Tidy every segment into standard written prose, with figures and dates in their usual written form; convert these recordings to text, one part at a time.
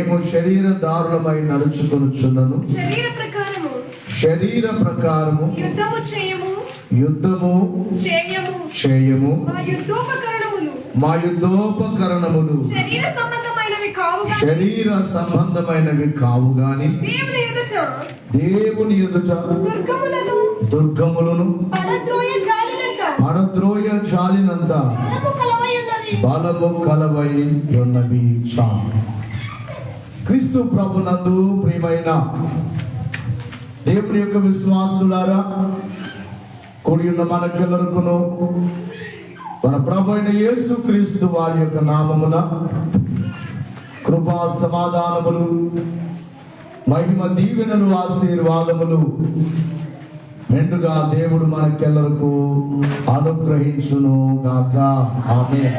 మేము శరీరదారులమై నడుచుకొనుచున్నను, శరీర ప్రకారము యుద్ధము చేయము. మా యుద్ధోపకరణములు శరీర సంబంధమైనవి కావు గాని దేవుని ఎదుట దుర్గములను పడద్రోయ జాలినంత బలము కలవై ఉన్నవి చాలు. క్రీస్తు ప్రభునందు ప్రియమైన దేవుని యొక్క విశ్వాసులారా, కూడి ఉన్న మనకెల్లరికును మన ప్రభు అయిన యేసు క్రీస్తు వారి యొక్క నామమున కృపా సమాధానములు, మహిమ దీవెనలు, ఆశీర్వాదములు మెండుగా దేవుడు మనకెల్లరకు అనుగ్రహించును గాక. ఆమేన్.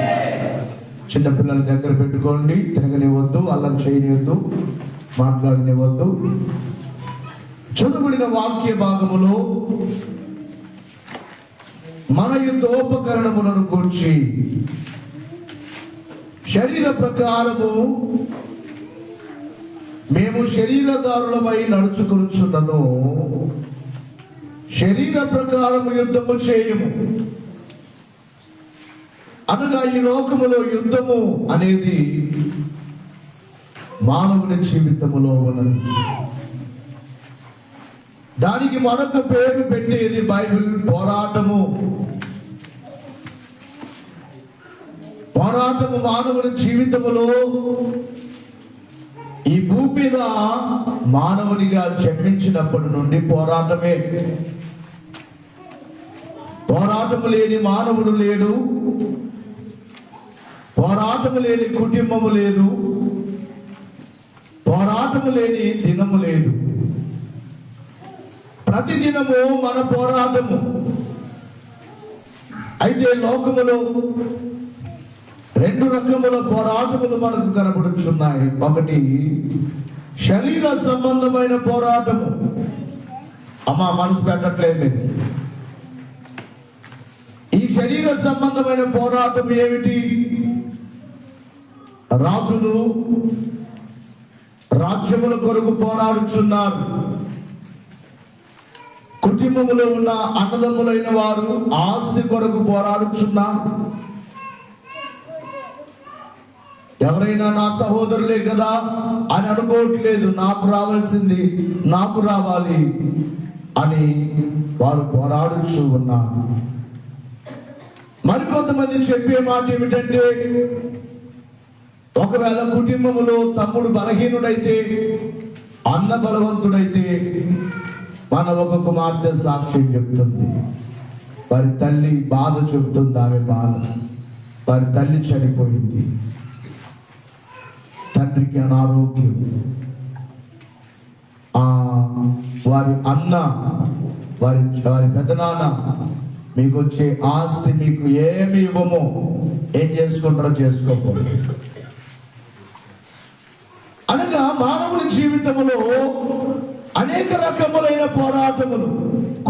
చిన్నపిల్లల దగ్గర పెట్టుకోండి, తిరగనివద్దు, అల్లరి చేయనివద్దు, మాట్లాడనివద్దు. చదువుబడిన వాక్య భాగములో మన యుద్ధోపకరణములను కూర్చి శరీర ప్రకారము మేము శరీరదారులమై నడుచుకొనుచున్నను, శరీర ప్రకారము యుద్ధము చేయము. అనగా ఈ లోకములో యుద్ధము అనేది మానవుని జీవితములో ఉన్నది. దానికి మరొక పేరు పెట్టేది బైబిల్ పోరాటము. పోరాటము మానవుని జీవితములో ఈ భూమి మీద మానవునిగా జన్మించినప్పటి నుండి పోరాటమే. పోరాటము లేని మానవుడు లేడు, పోరాటము లేని కుటుంబము లేదు, పోరాటము లేని దినము లేదు. ప్రతిదినము మన పోరాటము. అయితే లోకములో రెండు రకముల పోరాటములు మనకు కనబడుచున్నాయి. ఒకటి శరీర సంబంధమైన పోరాటము. అమ్మా మనసు పెట్టట్లేదు. ఈ శరీర సంబంధమైన పోరాటం ఏమిటి? రాజులు రాజ్యముల కొరకు పోరాడుచున్నారు. కుటుంబములో ఉన్న అన్నదమ్ములైన వారు ఆస్తి కొరకు పోరాడుచున్నారు. ఎవరైనా నా సహోదరులే కదా అని అనుకోవట్లేదు. నాకు రావాల్సింది నాకు రావాలి అని వారు పోరాడుచు ఉన్నారు. మరికొంతమంది చెప్పే మాట ఏమిటంటే, ఒకవేళ కుటుంబములో తమ్ముడు బలహీనుడైతే, అన్న బలవంతుడైతే, మన ఒక కుమార్తె సాక్ష్యం చెప్తుంది. వారి తల్లి బాధ చెబుతుంది. ఆమె బాధ, వారి తల్లి చనిపోయింది, తండ్రికి అనారోగ్యం, వారి అన్న, వారి పెదనాన్న మీకు వచ్చే ఆస్తి మీకు ఏమి ఇవ్వమో, ఏం చేసుకుంటారో చేసుకోకూడదు. అనగా మానవుని జీవితంలో అనేక రకములైన పోరాటములు,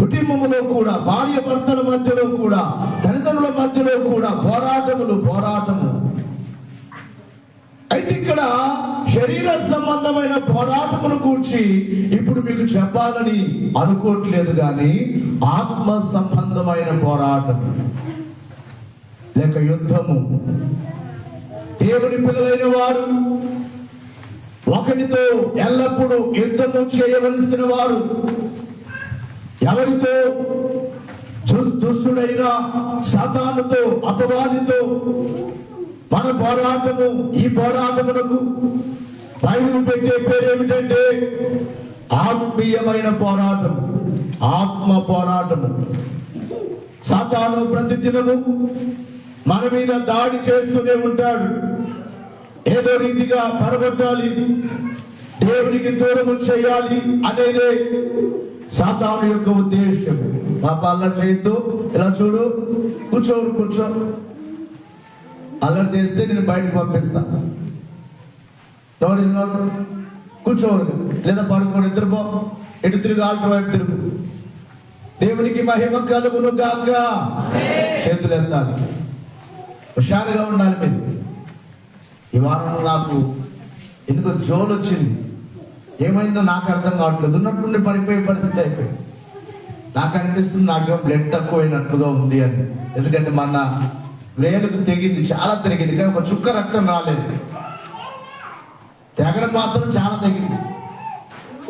కుటుంబములో కూడా, భార్య భర్తల మధ్యలో కూడా, తల్లిదండ్రుల మధ్యలో కూడా పోరాటము. అయితే ఇక్కడ శరీర సంబంధమైన పోరాటమును కూర్చి ఇప్పుడు మీకు చెప్పాలని అనుకోవట్లేదు, కానీ ఆత్మ సంబంధమైన పోరాటం లేక యుద్ధము. దేవుని పిల్లలైన వారు ఒకరితో ఎల్లప్పుడూ యుద్ధము చేయవలసిన వారు. ఎవరితో? దుష్టుడైన సాతానుతో, అపవాదితో. మన పోరాటము, ఈ పోరాటమునకు బైబిల్ పెట్టే పేరేమిటంటే ఆత్మీయమైన పోరాటం, ఆత్మ పోరాటము. సాతాను ప్రతిదినము మన మీద దాడి చేస్తూనే ఉంటాడు. ఏదో రీతిగా పడగొట్టాలి, దేవునికి దూరము చేయాలి అనేదే సాతాను యొక్క ఉద్దేశం. పాప అల్లరి చేయొద్దు, ఇలా చూడు, కూర్చో, అల్లరి చేస్తే నేను బయటకు పంపిస్తా. కూర్చోవాలి, లేదా పడుకోని నిద్రపో, ఎటు తిరుగు, ఆల్ట వైపు తిరుగు. దేవునికి మహిమ కలుగును గాక. చేతులు ఎత్తాలి, హుషారుగా ఉండాలి. మీరు ఈ వారం నాకు ఎందుకో జోలు వచ్చింది. ఏమైందో నాకు అర్థం కావట్లేదు. ఉన్నట్టుండి పడిపోయే పరిస్థితి అయిపోయింది. నాకు అనిపిస్తుంది నాకేమో బ్లడ్ తక్కువైనట్లుగా ఉంది అని. ఎందుకంటే మన వేలుకు తెగింది, చాలా తెగింది, కానీ ఒక చుక్క రక్తం రాలేదు. తెగడం మాత్రం చాలా తెగింది,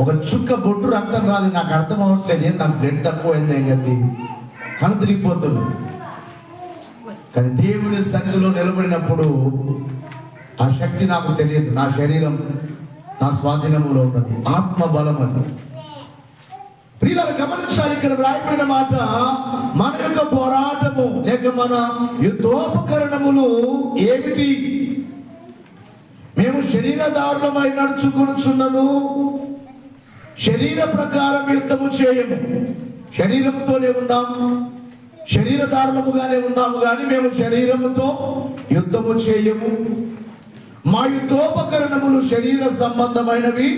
ఒక చుక్క బొట్టు రక్తం రాలేదు. నాకు అర్థం అవ్వట్లేదు, ఏం నాకు బ్లడ్ తక్కువైంది ఏం గది కను తిరిగిపోతుంది. కానీ దేవుని సన్నిధిలో నిలబడినప్పుడు ఆ శక్తి నాకు తెలియదు. నా శరీరం నా స్వాధీనంలో ఉన్నది, ఆత్మ బలం అది. ప్రియులను గమనించాలి, ఇక్కడ వ్రాయబడిన మాట మన యొక్క పోరాటము లేక మన యుద్ధోపకరణములు ఏమిటి? మేము శరీరదారులమై నడుచుకొనుచున్నను, శరీర ప్రకారం యుద్ధము చేయము. శరీరముతోనే ఉన్నాము, శరీరదారులముగానే ఉన్నాము, కానీ మేము శరీరముతో యుద్ధము చేయము. మా యుద్ధోపకరణములు శరీర సంబంధమైనవి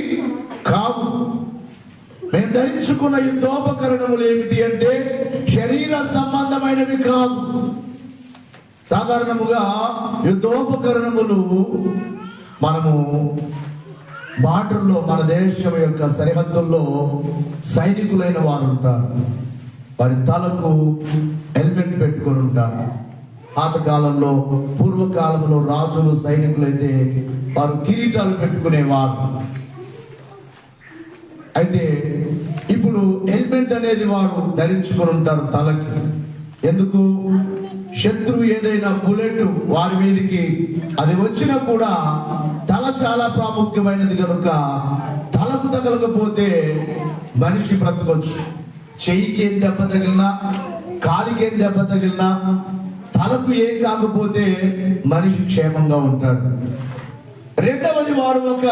కావు. మేము ధరించుకున్న యుద్ధోపకరణములు ఏమిటి అంటే శరీర సంబంధమైనవి కాదు. సాధారణముగా యుద్ధోపకరణములు మనము బార్డర్లో, మన దేశం యొక్క సరిహద్దుల్లో సైనికులైన వారు ఉంటారు. వారి తలకు హెల్మెట్ పెట్టుకొని ఉంటారు. పాతకాలంలో, పూర్వకాలంలో రాజులు సైనికులైతే వారు కిరీటాలు పెట్టుకునేవారు. అయితే ఇప్పుడు హెల్మెట్ అనేది వారు ధరించుకొని ఉంటారు తలకి. ఎందుకు? శత్రువు ఏదైనా బుల్లెట్ వారి మీదకి అది వచ్చినా కూడా తల చాలా ప్రాముఖ్యమైనది కనుక తలకు తగలకపోతే మనిషి బ్రతకొచ్చు. చెయ్యికి ఏం దెబ్బ తగిలినా, కాలికి ఏం దెబ్బ తగిలినా, తలకు ఏం కాకపోతే మనిషి క్షేమంగా ఉంటాడు. రెండవది, వారు ఒక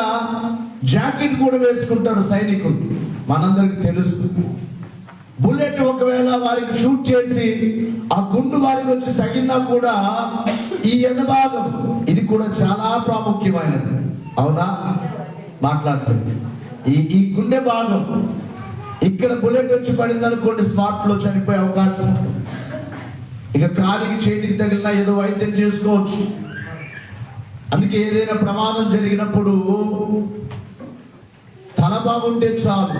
జాకెట్ కూడా వేసుకుంటారు సైనికులు. మనందరికి తెలుసు, బుల్లెట్ ఒకవేళ వారికి షూట్ చేసి ఆ గుండు వారికి వచ్చి తగిలినా కూడా ఈ ఎదభాగం ఇది కూడా చాలా ప్రాముఖ్యమైనది. అవునా? మాట్లాడలేదు. ఈ గుండె భాగం ఇక్కడ బుల్లెట్ వచ్చి పడింది అనుకోండి, స్పాట్ లో చనిపోయే అవకాశం ఉంటుంది. ఇక కాలికి చేతికి తగిలినా ఏదో వైద్యం చేసుకోవచ్చు. అందుకే ఏదైనా ప్రమాదం జరిగినప్పుడు తల బాగుంటే చాలు.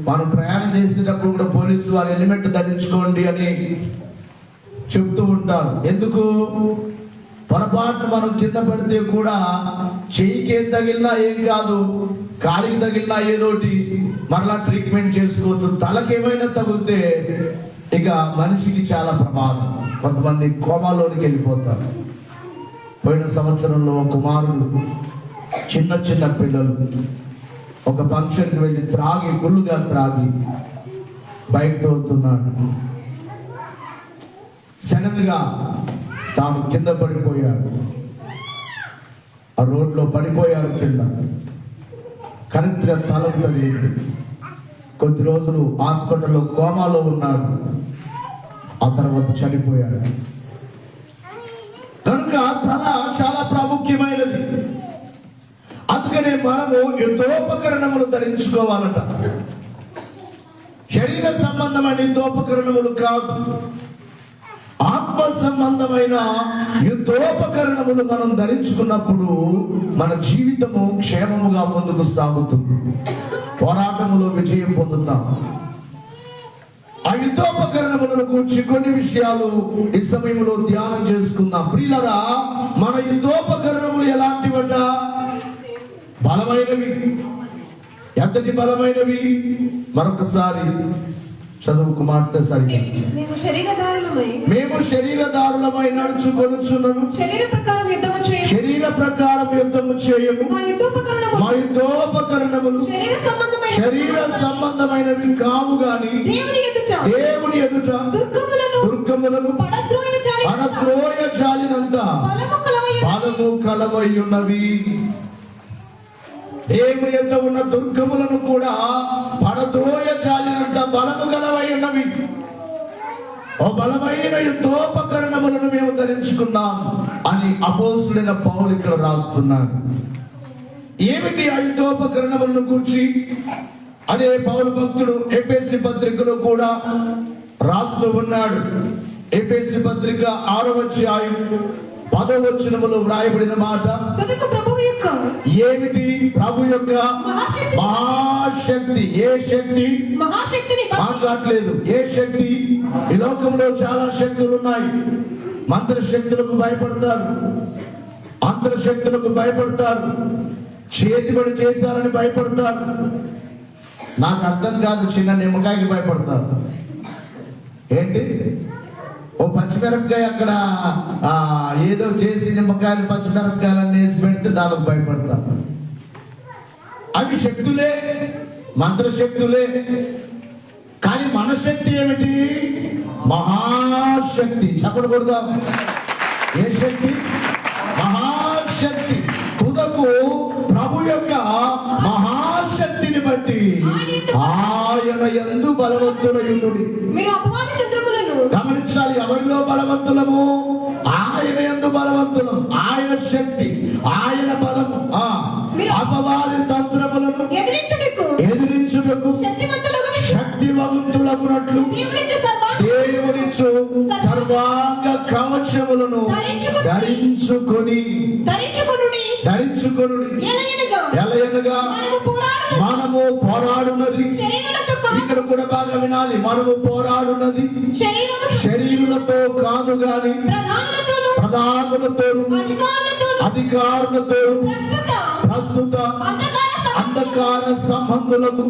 మనం ప్రయాణం చేసేటప్పుడు కూడా పోలీసు వారు హెల్మెట్ ధరించుకోండి అని చెప్తూ ఉంటారు. ఎందుకు? పొరపాటు మనం కింద పడితే కూడా చెయ్యికి ఏం తగిలినా ఏం కాదు, కాలికి తగిలినా ఏదోటి మరలా ట్రీట్మెంట్ చేసుకోవచ్చు. తలకేమైనా తగిలితే ఇక మనిషికి చాలా ప్రమాదం. కొంతమంది కోమాలోనికి వెళ్ళిపోతారు. పోయిన సంవత్సరంలో ఒక కుమారుడు, చిన్న పిల్లలు ఒక ఫంక్షన్కి వెళ్ళి ఫుల్గా త్రాగి బైక్ తోలుతున్నాడు. సడన్ గా తాను కింద పడిపోయాడు. ఆ రోడ్లో పడిపోయాడు కింద. కరెక్ట్ గా తలకు తగిలింది. కొద్ది రోజులు హాస్పిటల్లో కోమాలో ఉన్నాడు. ఆ తర్వాత చనిపోయాడు. కనుక తల చాలా ప్రాముఖ్యమైనది. అందుకనే మనము యుద్ధోపకరణములు ధరించుకోవాలట. శరీర సంబంధమైన యుద్ధోపకరణములు కాదు, ఆత్మ సంబంధమైన యుద్ధోపకరణములు మనం ధరించుకున్నప్పుడు మన జీవితము క్షేమముగా ముందుకు సాగుతుంది. పోరాటములో విజయం పొందుతాం. ఆ యుద్ధోపకరణములను గురించి కొన్ని విషయాలు ఈ సమయంలో ధ్యానం చేసుకుందాం. ప్రియులారా, మన యుద్ధోపకరణములు ఎలాంటివట? బలమైనవి. ఎంతటి బలమైనవి? మరొకసారి చదువు కుమార్తె సరిగ్గా. మేము శరీరదారులమై నడుచుకొనుచున్నను, శరీర ప్రకారం యుద్ధము చేయము. మా యుద్ధోపకరణములు శరీర సంబంధమైనవి కావు గాని దేవుని ఎదుట దుర్గములను పడద్రోయ జాలినంత బలము కలవై ఉన్నవి. దేవుని యొద్ద ఉన్న దుర్గములను కూడా పడద్రోయ జాలినంత బలము గలవై ఉన్నవి. ఓ బలమైన యుద్ధోపకరణములను మేము ధరించుకున్నాం అని అపోస్తులైన పౌలు ఇక్కడ రాస్తున్నాడు. ఏమిటి ఆ యుద్ధోపకరణములను గురించి? అదే పౌలు భక్తుడు ఎఫెసీ పత్రికలో కూడా రాస్తూ ఉన్నాడు. ఎఫెసీ పత్రిక 6వ అధ్యాయం 10వ వచనములో వ్రాయబడిన మాట కనుక ప్రభువు యొక్క ఏమిటి? ప్రభు యొక్క మహాశక్తి. ఏ శక్తి? మహాశక్తిని మాట్లాడలేదు. ఏ శక్తి? ఈ లోకంలో చాలా శక్తులు ఉన్నాయి. మంత్రశక్తులకు భయపడతారు, అంతర్శక్తులకు భయపడతారు, చేతిబడి చేశారని భయపడతారు. నాకు అర్థం కాదు, చిన్న నిమ్మకాయకి భయపడతారు. ఏంటి? ఓ పచ్చిమిరపకాయ అక్కడ ఏదో చేసి నిమ్మకాయలు పచ్చిమిరపకాయలన్నీ వేసి పెడితే దానికి భయపడతారు. అవి శక్తులే, మంత్రశక్తులే. కానీ మన శక్తి ఏమిటి? మహాశక్తి. చెప్పకూడదా? ఏ శక్తి? మహాశక్తి. తుదకు ప్రభు యొక్క మహాశక్తిని బట్టి ఆయన యందు బలవంతులయుండుడి. మీరు అపవాది తంత్రములను గమనించాలి. ఎవరిలో బలవంతులము? ఆయన యందు బలవంతులం. ఆయన శక్తి, ఆయన బలము. అపవాది తంత్రములను ఎదిరించుటకు శక్తివంతులగునట్లు దేవునిచ్చు సర్వాంగ కవచములను ధరించుకొని ఎలయనగా మనము పోరాడున్నది. ఇక్కడ కూడా బాగా వినాలి. మనము పోరాడున్నది శరీరులతో కాదు గాని ప్రధానులతోను అధికారులతోను ప్రస్తుత అంధకార సంబంధులకు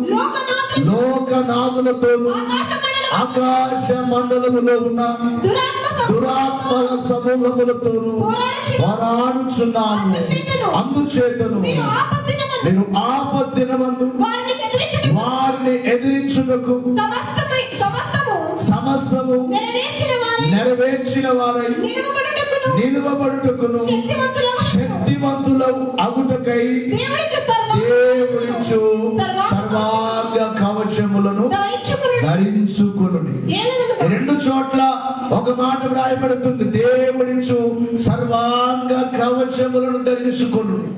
లోకనాథులతోను ఆకాశ మండలములో ఉన్న దురాత్మల సమూహములతోను పోరాడుచున్నాను. అందుచేతను నేను ఆపత్తినమందు వారిని ఎదిరించుటకు సమస్తము నెరవేర్చిన వారై నిలువబడుటకును శక్తివంతులవు అగుటకై దేవుడిచ్చు సర్వాంగ కవచములను ధరించుకొనుడి. 2 చోట్ల ఒక మాట వ్రాయబడుతుంది. దేవుడిచ్చు సర్వాంగ కవచములను ధరించుకొనుడి.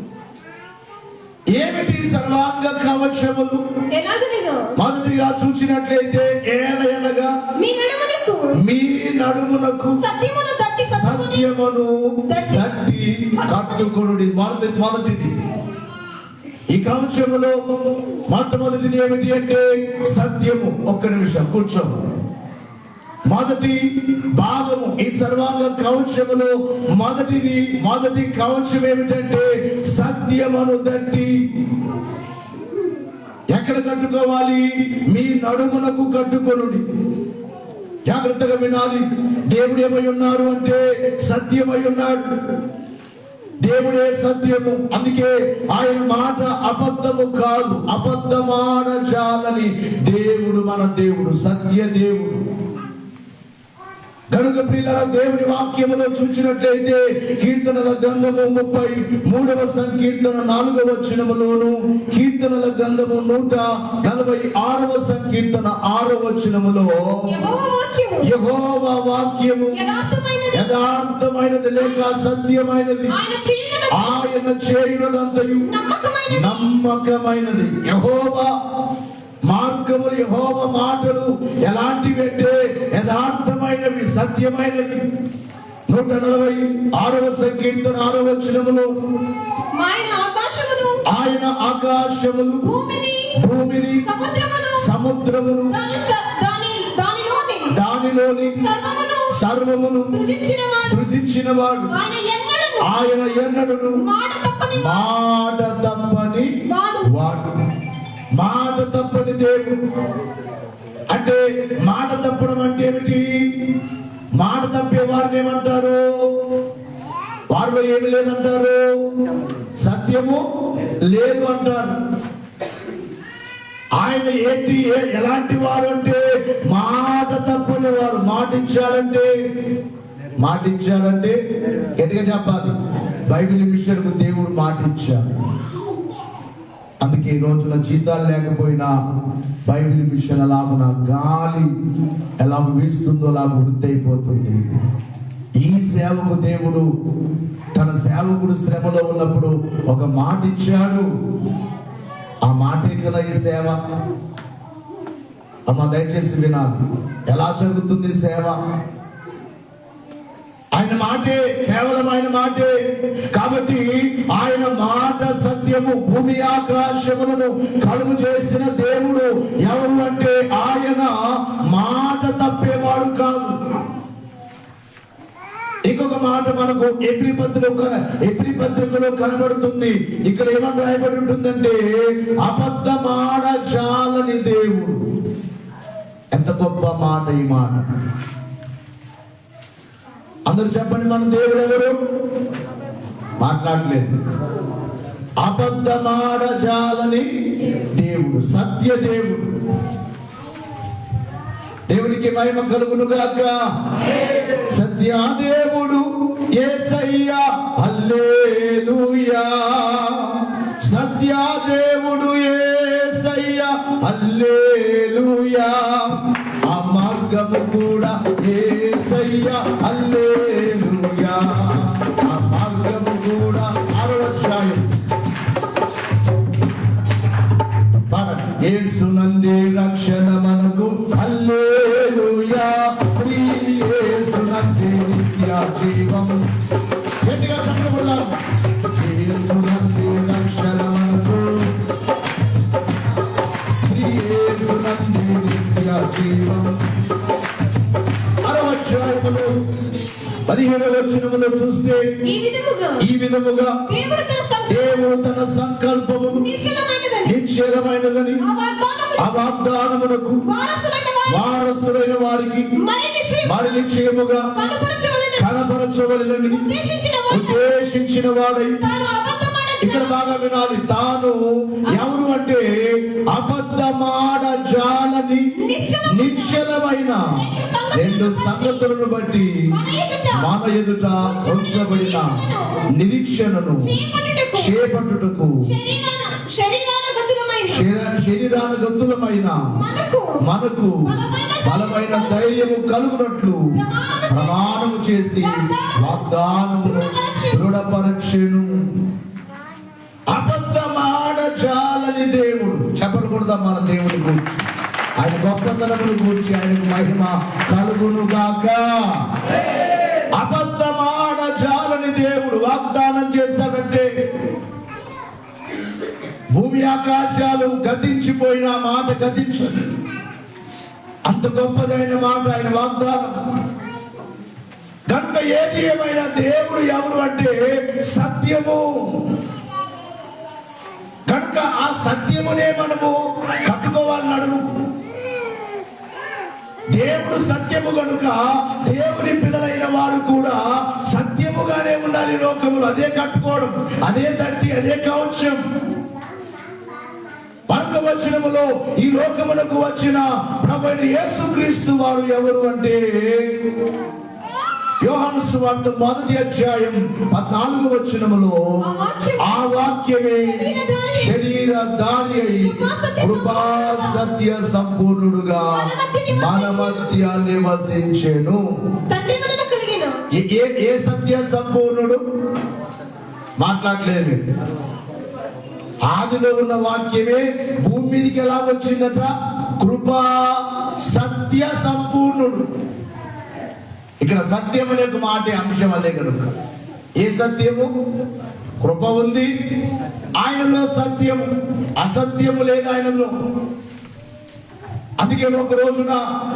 ఏమిటి సర్వాంగ కవచములు? మొదటిగా చూసినట్లయితే ఏలయనగా మీ నడుమునకు సత్యమును దట్టి కట్టుకొనుడి. మొదటిది ఈ కవచములో మొట్టమొదటిది ఏమిటి అంటే సత్యము. ఒక్క నిమిషం కూర్చో. మొదటి భాగము ఈ సర్వాంగ కవచములో మొదటి కవచం ఏమిటంటే సత్యమును దట్టి. ఎక్కడ కట్టుకోవాలి? మీ నడుమునకు కట్టుకొనుడి. జాగ్రత్తగా వినాలి. దేవుడు ఏమై ఉన్నారు అంటే సత్యమై ఉన్నాడు. దేవుడే సత్యము. అందుకే ఆయన మాట అబద్ధము కాదు. అబద్ధమాడజాలని దేవుడు మన దేవుడు, సత్య దేవుడు. కనుక ప్రియులారా, దేవుని వాక్యములో చూసినట్లయితే కీర్తనల గ్రంథము 33వ సంకీర్తన 4వ వచనములోను, కీర్తనల గ్రంథము 146వ సంకీర్తన 6వ వచనములో యెహోవా వాక్యము యథార్థమైనది లేక సత్యమైనది, ఆయన చేయునదంతయు నమ్మకమైనది. యెహోవా మార్గములు, యెహోవా మాటలు ఎలాంటివి అంటే యథార్థమైనవి, సత్యమైనవి. 146వ సంకీర్తన 6వ వచనములో ఆయన ఆకాశములు భూమిని సముద్రమును దానిలోని సర్వమును సృజించినవాడు. ఆయన ఎన్నడును మాట తప్పని వాడు. మాట తప్పని దేవుడు. అంటే మాట తప్పడం అంటే ఏమిటి? మాట తప్పే వారిని ఏమంటారు? వారిలో ఏమి లేదంటారు, సత్యము లేదు అంటారు. ఆయన ఏంటి, ఎలాంటి వారు అంటే మాట తప్పని వారు. మాటించాలంటే గట్టిగా చెప్పాలి. బైబిల్ మిషన్కు దేవుడు మాటించాడు. అందుకే ఈ రోజున జీతాలు లేకపోయినా బైబిల్ మిషన్ అలాగున గాలి ఎలా వీస్తుందో అలా వృద్ధి అయిపోతుంది. ఈ సేవకు దేవుడు తన సేవకుడు శ్రమలో ఉన్నప్పుడు ఒక మాట ఇచ్చాడు. ఆ మాటే కదా ఈ సేవ. అమ్మ దయచేసి వినాలి. ఎలా జరుగుతుంది సేవ? ఆయన ఆయన మాటే, కేవలం ఆయన మాటే. కాబట్టి ఆయన మాట సత్యము. భూమి ఆకాశములను కలుగు చేసిన దేవుడు ఎవరు అంటే ఆయన మాట తప్పేవాడు కాదు. ఇంకొక మాట మనకు ఎబ్రీ పత్రికలో కనబడుతుంది. ఇక్కడ ఏమని రాయబడి ఉంటుందంటే అబద్ధమాడ జాలని దేవుడు. ఎంత గొప్ప మాట ఈ మాట! అందరూ చెప్పండి, మన దేవుడు ఎవరు? మాట్లాడలేదు. అబద్ధమాడ జాలని దేవుడు, సత్య దేవుడు. దేవునికి మహిమ కలుగును గాక. సత్యదేవుడు యేసయ్యా, హల్లెలూయా. సత్యదేవుడు యేసయ్యా, హల్లెలూయా. ఆ మార్గము కూడా యేసయ్యా, హల్లెలూయా. ఆ మార్గము కూడా 6వ అధ్యాయం. యేసునందే రక్షణ మనకు, హల్లెలూయా. శ్రీ యేసునందే నిత్య జీవం. గట్టిగా చెప్పబడాలి. యేసునందే రక్షణ మనకు, శ్రీ యేసునందే నిత్య జీవం. 6వ అధ్యాయములో 17వ వచనములో చూస్తే ఈ విధముగా దేవుడు తన సంకల్పమును నిశ్చలమైనదని ఆ వాగ్దానమునకు వారసులైన వారికి మరి నిశ్చయముగా కనపరచవలెనని ఉద్దేశించిన వాడై. ఇక్కడ బాగా వినాలి. తాను ఎవరు అంటే అబద్ధమాడ జాలని నిశ్చలమైన 2 సంగతులను బట్టి మన ఎదుట ఉంచబడిన నిరీక్షణను చేపట్టుటకు శరీరానుగతులమైన మనకు బలమైన ధైర్యము కలుగునట్లు ప్రమాణము చేసి వాగ్దానమును దృఢపరచెను. అబద్ధమాడ జాలని దేవుడు. చెప్పకూడదా మన దేవుని గురించి, ఆయన గొప్పతనమును గురించి ఆయనకు మహిమ కలుగును గాక. అబద్ధమాడ జాలని దేవుడు వాగ్దానం చేశాడంటే భూమి ఆకాశాలు గతించిపోయిన మాట గతించదు. అంత గొప్పదైన మాట ఆయన వాగ్దానం. కనుక ఏది ఏమైనా దేవుడు ఎవరు అంటే సత్యము. కనుక ఆ సత్యమునే మనము కట్టుకోవాలి నడుము. దేవుడు సత్యము కనుక దేవుని పిల్లలైన వారు కూడా సత్యముగానే ఉండాలి లోకములు. అదే కట్టుకోవడం, అదే తట్టి, అదే కవచం. 11వ వచనములో ఈ లోకమునకు వచ్చిన ప్రభువైన యేసుక్రీస్తు వారు ఎవరు అంటే యోహాను సువార్త 1వ అధ్యాయం 14వ వచనములో ఆ వాక్యమే శరీరధారి అయి కృపా సత్య సంపూర్ణుడుగా మన మధ్య నివసించెను. ఏ సత్య సంపూర్ణుడు? మాట్లాడలేదు. ఆదిలో ఉన్న వాక్యమే భూమి మీదకి ఎలా వచ్చిందట? కృపా సత్య సంపూర్ణుడు. ఇక్కడ సత్యం అనే ఒక మాట అంశం అదే కనుక ఏ సత్యము? కృప ఉంది ఆయనలో, సత్యము అసత్యము లేదు ఆయనలో. అందుకే ఒక రోజున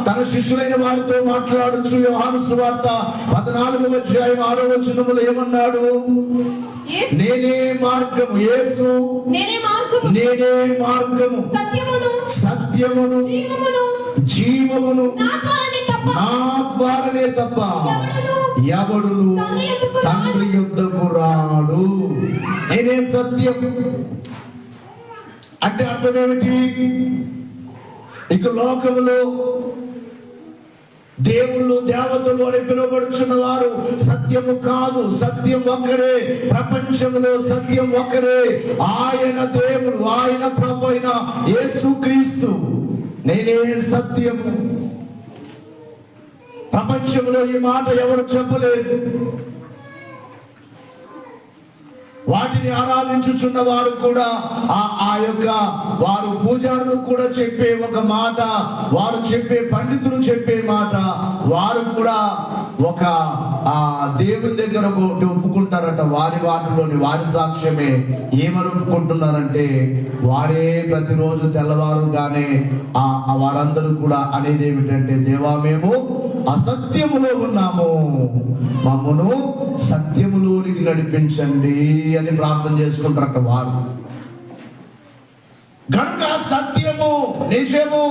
తన శిష్యులైన వారితో మాట్లాడుచు యోహాను సువార్త 14వ అధ్యాయం 6వ వచనములో ఏమన్నాడు? నేనే మార్గము. యేసు నేనే మార్గము, సత్యమును జీవమును, నా ద్వారానే తప్ప ఎవడును తండ్రి యొద్దకు రాడు. నేనే సత్యం అంటే అర్థం ఏమిటి? ఇక లోకములో దేవుళ్ళు దేవతలు అని పిలువబడుచున్న వారు సత్యము కాదు. సత్యం ఒక్కరే. ప్రపంచంలో సత్యం ఒక్కరే. ఆయన దేవుడు, ఆయన ప్రభు అయిన యేసుక్రీస్తు. నేనే సత్యము. ప్రపంచంలో ఈ మాట ఎవరు చెప్పలేదు. వాటిని ఆరాధించుచున్న వారు కూడా ఆ యొక్క వారు పూజారులు కూడా చెప్పే ఒక మాట, వారు చెప్పే పండితులు చెప్పే మాట, వారు కూడా ఒక దేవుని దగ్గర ఒకటి ఒప్పుకుంటారట. వారి వాటిలోని వారి సాక్ష్యమే ఏమని ఒప్పుకుంటున్నారంటే, వారే ప్రతిరోజు తెల్లవారుగానే వారందరూ కూడా అనేది ఏమిటంటే, దేవా మేము అసత్యములో ఉన్నాము, మమ్మను సత్యములోనికి నడిపించండి అని ప్రార్థన చేసుకుంటారట వారు. గనుక సత్యము నిజము,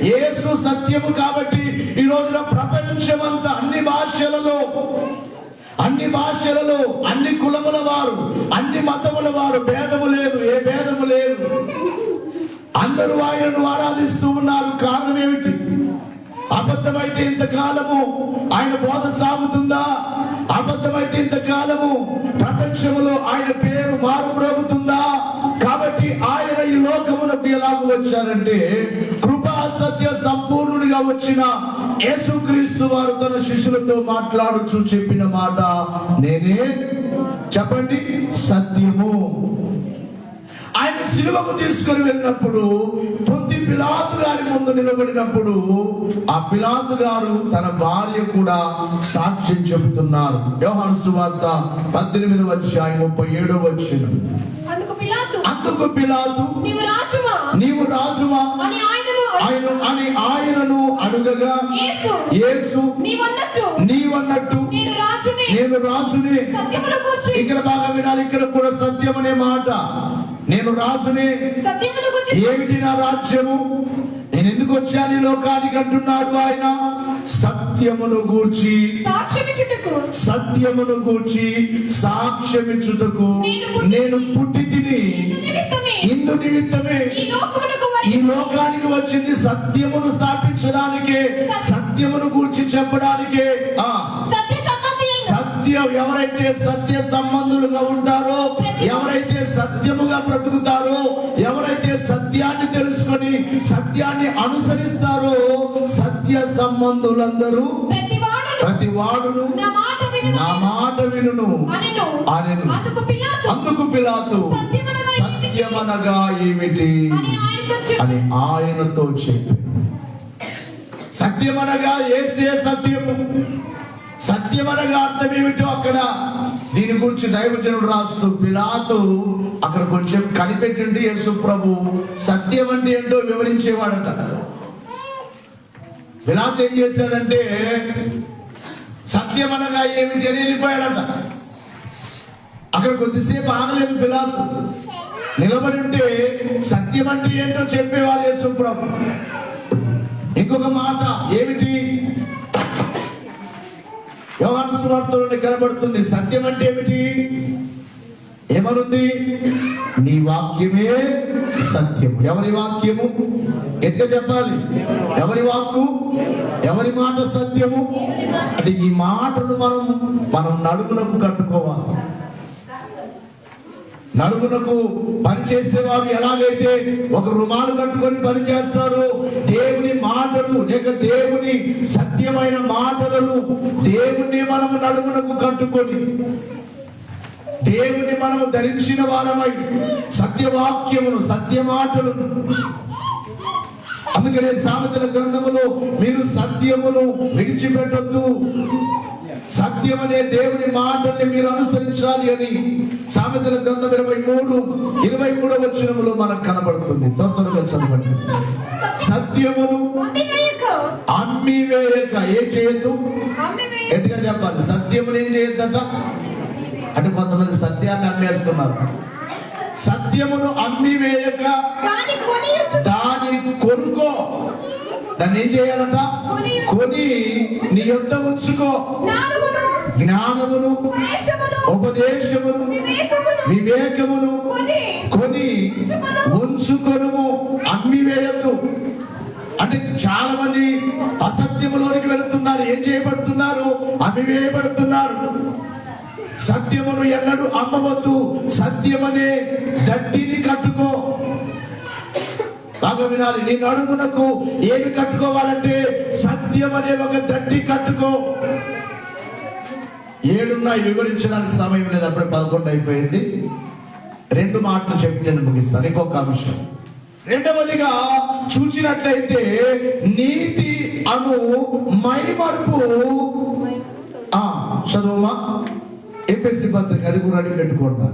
యేసు సత్యము. కాబట్టి ఈ రోజున ప్రపంచమంతా అన్ని భాషలలో అన్ని కులముల వారు, అన్ని మతముల వారు, భేదము లేదు, ఏ భేదము లేదు, అందరూ ఆయనను ఆరాధిస్తూ ఉన్నారు. కారణం ఏమిటి? అబద్ధమైతే ఇంతకాలము ఆయన బోధ సాగుతుందా? అబద్ధమైతే ఇంతకాలము ప్రపంచంలో ఆయన పేరు మారుమ్రోగుతుందా? కాబట్టి ఆయన ఈ లోకమునకు ఎలాగ వచ్చారంటే, కృపా సత్య సంపూర్ణుడిగా వచ్చిన యేసుక్రీస్తు వారు తన శిష్యులతో మాట్లాడుచు చెప్పిన మాట, నేనే చెప్పండి సత్యము. ఆయన సిలువకు తీసుకొని వెళ్ళినప్పుడు పొంతి పిలాతు గారి ముందు నిలబడినప్పుడు ఆ పిలాతు గారు తన భార్య కూడా సాక్ష్యం చెబుతున్నారు. యోహాను సువార్త 18:37 అందుకు పిలాతు నీవు రాజువా అని ఆయనను అడుగగా, యేసు నీవన్నట్టు నేను రాజుని. ఇక్కడ బాగా వినాలి, ఇక్కడ కూడా సత్యం అనే మాట. నేను రాజుని. ఏమిటి నా రాజ్యము? నేను ఎందుకు వచ్చాను ఈ లోకానికి అంటున్నాడు ఆయన. సత్యమును గూర్చి సాక్ష్యమిచ్చుటకు నేను పుట్టి తిని, ఇందు నిమిత్తమే ఈ లోకానికి వచ్చింది. సత్యమును స్థాపించడానికే, సత్యమును గూర్చి చెప్పడానికే. సత్యం ఎవరైతే సత్య సంబంధులుగా ఉంటారో, ఎవరైతే సత్యముగా బ్రతుకుతారో, ఎవరైతే సత్యాన్ని తెలుసుకొని సత్యాన్ని అనుసరిస్తారో, సత్య సంబంధులందరూ ప్రతి వాడును నా మాట వినును అనెను. అందుకు పిలాతు సత్యమనగా ఏమిటి అని ఆయనతో చెప్పి, సత్యమనగా యేసే సత్యము. సత్యమనగా అర్థం ఏమిటో అక్కడ దీని గురించి దైవజనుడు రాస్తూ, పిలాతు అక్కడ కొంచెం కనిపెట్టిండి. యేసు ప్రభు సత్యం అంటే ఏంటో వివరించేవాడట. పిలాతు ఏం చేశాడంటే, సత్యమనగా ఏమిటి అని వెళ్ళిపోయాడట. అక్కడ కొద్దిసేపు ఆగలేదు పిలాతు, నిలబడి ఉంటే సత్యం అంటే ఏంటో చెప్పేవారు యేసు ప్రభు. ఇంకొక మాట ఏమిటి? యోహాను సువార్తలోనే కనబడుతుంది. సత్యం అంటే ఏమిటి? ఏమనుంది? నీ వాక్యమే సత్యము. ఎవరి వాక్యము? ఎట్లా చెప్పాలి? ఎవరి వాక్కు, ఎవరి మాట సత్యము? అంటే ఈ మాటను మనం నడుమునకు కట్టుకోవాలి. నడుమునకు పనిచేసేవారు ఎలాగైతే ఒక రుమాలు కట్టుకొని పనిచేస్తారో, దేవుని మాటలు లేక దేవుని సత్యమైన మాటలను దేవుణ్ణి మనము నడుమునకు కట్టుకొని, దేవుని మనము ధరించిన వారమై, సత్యవాక్యమును సత్య మాటలను. అందుకనే సామెతల గ్రంథములో మీరు సత్యమును విడిచిపెట్టొద్దు, సత్యం అనే దేవుని మాటల్ని మీరు అనుసరించాలి అని సామెతల గ్రంథం 23:23 మనకు కనబడుతుంది. త్వరగా చదవండి. సత్యమును అమ్మివేయక ఏం చేయొద్దు? ఎట్లా చెప్పాలి? సత్యమును ఏం చేయొద్దట అంటే కొంతమంది సత్యాన్ని అమ్మేస్తున్నారు. సత్యమును అమ్మివేయక దాని కొనుక్కో. దాన్ని ఏం చేయాలట? కొని నీ యొద్ద ఉంచుకో. జ్ఞానమును ఉపదేశమును వివేకమును కొని ఉంచుకొనుము, అమ్మివేయద్దు. అంటే చాలా మంది అసత్యములోనికి వెళుతున్నారు. ఏం చేయబడుతున్నారు? అమ్మివేయబడుతున్నారు. సత్యమును ఎన్నడూ అమ్మవద్దు. సత్యమనే దట్టిని కట్టుకో. బాగా వినాలి. నీ నడుమునకు ఏమి కట్టుకోవాలంటే సత్యం అనే ఒక దట్టి కట్టుకో. 7 వివరించడానికి సమయం లేదు, అప్పుడే 11 అయిపోయింది. రెండు మాటలు చెప్పి నేను ముగిస్తాను. ఇంకొక అంశం, రెండవదిగా చూసినట్లయితే నీతి అను మైమరుపు. చదువుమా ఎఫెసీ పత్రిక, అది కూడా అడిగి పెట్టుకోండి.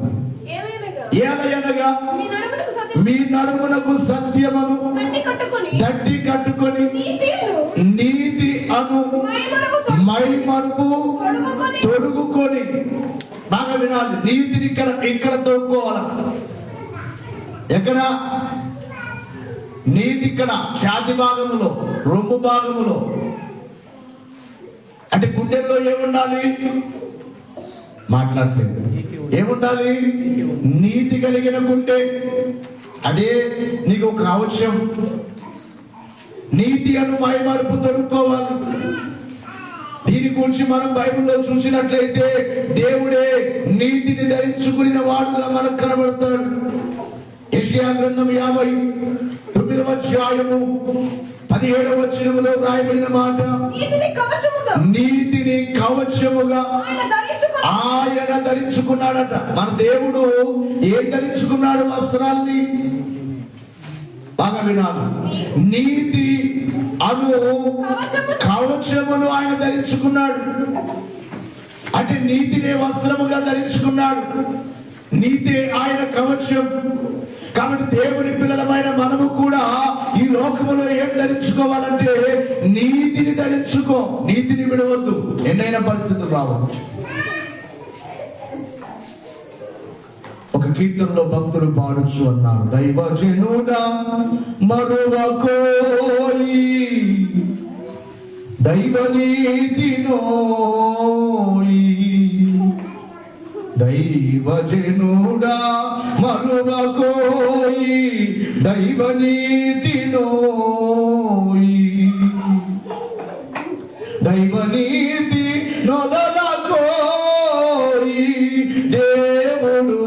ఏలయనగా మీ నడుమునకు సత్యమును దట్టి కట్టుకొని నీతి అను మైమరుపు తొడుగుకొని. బాగా వినాలి, నీతిని ఇక్కడ తొడుక్కోవాలి. ఎక్కడ నీతి? ఇక్కడ ఛాతి భాగములో, రొమ్ము భాగములో. అంటే గుండెల్లో ఏముండాలి? మాట్లాడలేదు. ఏముండాలి? నీతి కలిగిన గుండె. అదే నీకు కవచం. నీతి అను మైమరుపు తొడుక్కోవాలి. దీని గురించి మనం బైబిల్లో చూసినట్లయితే దేవుడే నీతిని ధరించుకున్న వాడుగా మనకు కనబడతాడు. యెషయా గ్రంథం 59వ అధ్యాయము 17వ వచనములో రాయబడిన మాట, నీతిని కవచముగా ఆయన ధరించుకున్నాడట. మన దేవుడు ఏం ధరించుకున్నాడు? వస్త్రాల్ని. బాగా వినాలి, నీతి అను కవచమును ఆయన ధరించుకున్నాడు. అంటే నీతినే వస్త్రముగా ధరించుకున్నాడు. నీతి ఆయన కవచం. కాబట్టి దేవుని పిల్లలమైన మనము కూడా ఈ లోకములో ఏం ధరించుకోవాలంటే నీతిని ధరించుకో. నీతిని విడవద్దు. ఎన్నైనా పరిస్థితులు రావచ్చు. ఒక కీర్తనలో భక్తులు పాడుచు అన్నారు, దైవజనుడా మరువకోయి దైవనీతినోయి, దైవజనుడా మరువకోయి దైవనీతినోయి, దైవనీతి నొదలకోయి దేవుడు